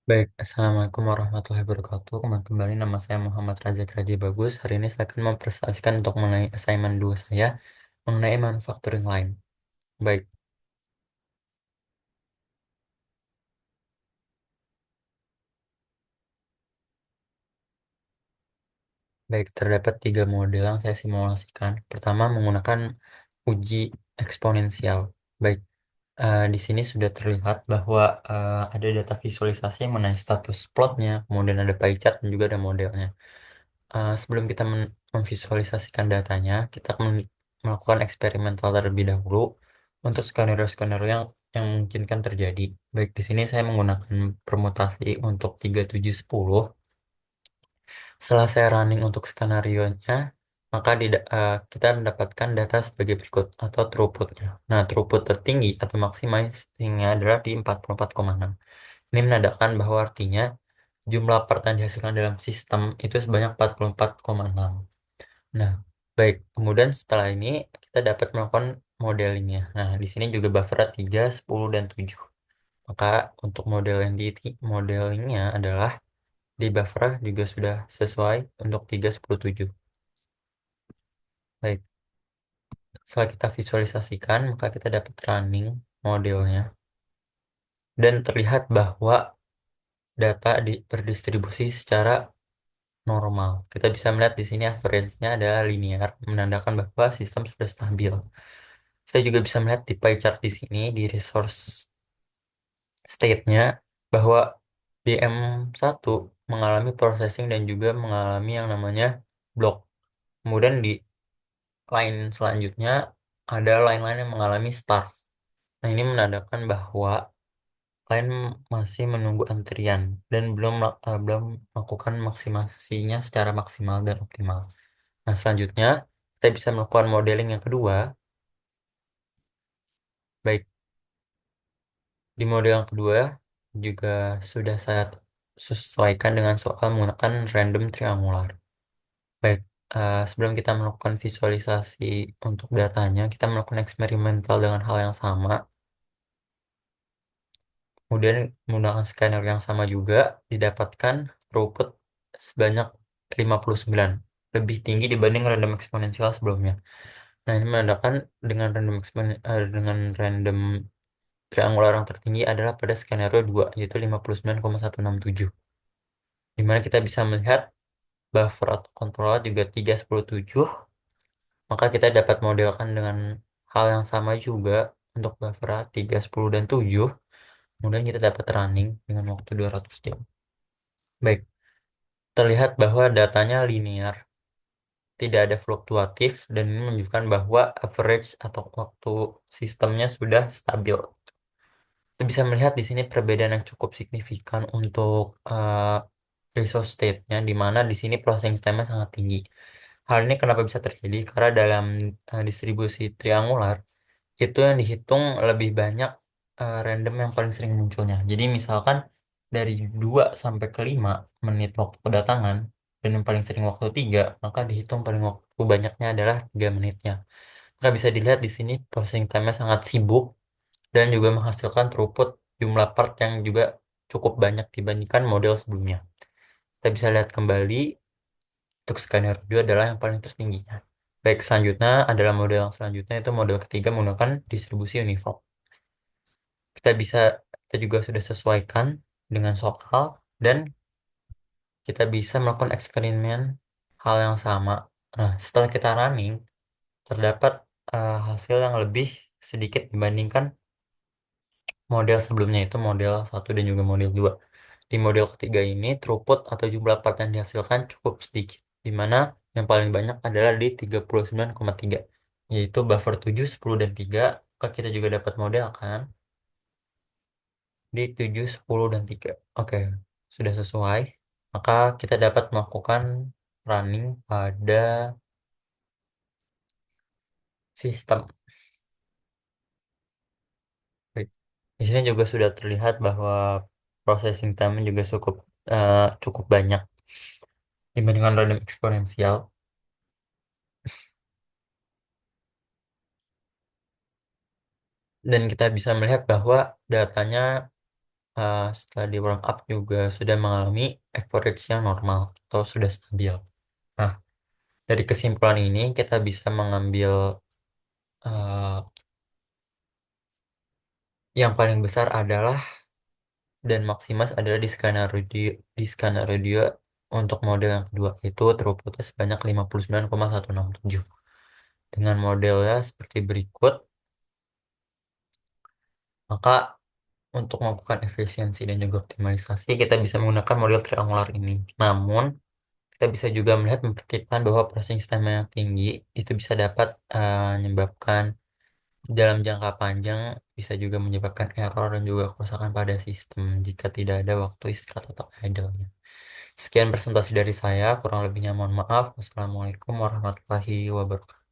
Baik, Assalamualaikum warahmatullahi wabarakatuh. Kembali nama saya Muhammad Raja Raji Bagus. Hari ini saya akan mempresentasikan untuk mengenai assignment 2 saya mengenai manufacturing line. Baik, baik, terdapat tiga model yang saya simulasikan. Pertama menggunakan uji eksponensial. Baik, di sini sudah terlihat bahwa ada data visualisasi mengenai status plotnya, kemudian ada pie chart dan juga ada modelnya. Sebelum kita memvisualisasikan datanya, kita akan melakukan eksperimental terlebih dahulu untuk skenario-skenario yang memungkinkan terjadi. Baik, di sini saya menggunakan permutasi untuk 3710. Setelah saya running untuk skenario-nya, maka kita mendapatkan data sebagai berikut atau throughput-nya. Nah, throughput tertinggi atau maximizing-nya adalah di 44,6. Ini menandakan bahwa artinya jumlah part yang dihasilkan dalam sistem itu sebanyak 44,6. Nah, baik. Kemudian setelah ini kita dapat melakukan modelingnya. Nah, di sini juga buffer 3, 10, dan 7. Maka untuk model yang di modelingnya adalah di buffer juga sudah sesuai untuk 3, 10, 7. Baik. Setelah kita visualisasikan, maka kita dapat running modelnya. Dan terlihat bahwa data berdistribusi secara normal. Kita bisa melihat di sini average-nya adalah linear, menandakan bahwa sistem sudah stabil. Kita juga bisa melihat di pie chart di sini di resource state-nya bahwa DM1 mengalami processing dan juga mengalami yang namanya block. Kemudian di line selanjutnya ada line-line yang mengalami starve. Nah, ini menandakan bahwa line masih menunggu antrian dan belum melakukan maksimasinya secara maksimal dan optimal. Nah, selanjutnya kita bisa melakukan modeling yang kedua. Baik, di model yang kedua juga sudah saya sesuaikan dengan soal menggunakan random triangular. Baik, sebelum kita melakukan visualisasi untuk datanya, kita melakukan eksperimental dengan hal yang sama. Kemudian menggunakan scanner yang sama juga didapatkan throughput sebanyak 59, lebih tinggi dibanding random eksponensial sebelumnya. Nah, ini menandakan dengan random triangular yang tertinggi adalah pada skenario 2, yaitu 59,167. Di mana kita bisa melihat buffer atau controller juga 317, maka kita dapat modelkan dengan hal yang sama juga untuk buffer 3, 10, dan 7. Kemudian kita dapat running dengan waktu 200 jam. Baik, terlihat bahwa datanya linear, tidak ada fluktuatif, dan ini menunjukkan bahwa average atau waktu sistemnya sudah stabil. Kita bisa melihat di sini perbedaan yang cukup signifikan untuk resource state-nya, di mana di sini processing time-nya sangat tinggi. Hal ini kenapa bisa terjadi? Karena dalam distribusi triangular, itu yang dihitung lebih banyak random yang paling sering munculnya. Jadi misalkan dari 2 sampai ke 5 menit waktu kedatangan, dan yang paling sering waktu 3, maka dihitung paling waktu banyaknya adalah 3 menitnya. Maka bisa dilihat di sini processing time-nya sangat sibuk dan juga menghasilkan throughput jumlah part yang juga cukup banyak dibandingkan model sebelumnya. Kita bisa lihat kembali untuk skenario 2 adalah yang paling tertingginya. Baik, selanjutnya adalah model yang selanjutnya, itu model ketiga menggunakan distribusi uniform. Kita bisa kita juga sudah sesuaikan dengan soal dan kita bisa melakukan eksperimen hal yang sama. Nah, setelah kita running, terdapat hasil yang lebih sedikit dibandingkan model sebelumnya, itu model satu dan juga model 2. Di model ketiga ini, throughput atau jumlah part yang dihasilkan cukup sedikit, di mana yang paling banyak adalah di 39,3, yaitu buffer 7, 10, dan 3. Maka kita juga dapat model kan di 7, 10, dan 3. Oke, sudah sesuai. Maka kita dapat melakukan running pada sistem. Baik. Di sini juga sudah terlihat bahwa processing time juga cukup banyak dibandingkan random eksponensial. Dan kita bisa melihat bahwa datanya setelah di warm up juga sudah mengalami average yang normal atau sudah stabil. Nah, dari kesimpulan ini kita bisa mengambil eh, yang paling besar adalah dan maksimal adalah di skenario dia untuk model yang kedua itu throughputnya sebanyak 59,167. Dengan modelnya seperti berikut, maka untuk melakukan efisiensi dan juga optimalisasi kita bisa menggunakan model triangular ini. Namun kita bisa juga melihat memperhatikan bahwa processing time yang tinggi itu bisa dapat menyebabkan dalam jangka panjang bisa juga menyebabkan error dan juga kerusakan pada sistem jika tidak ada waktu istirahat atau idle-nya. Sekian presentasi dari saya, kurang lebihnya mohon maaf. Wassalamualaikum warahmatullahi wabarakatuh.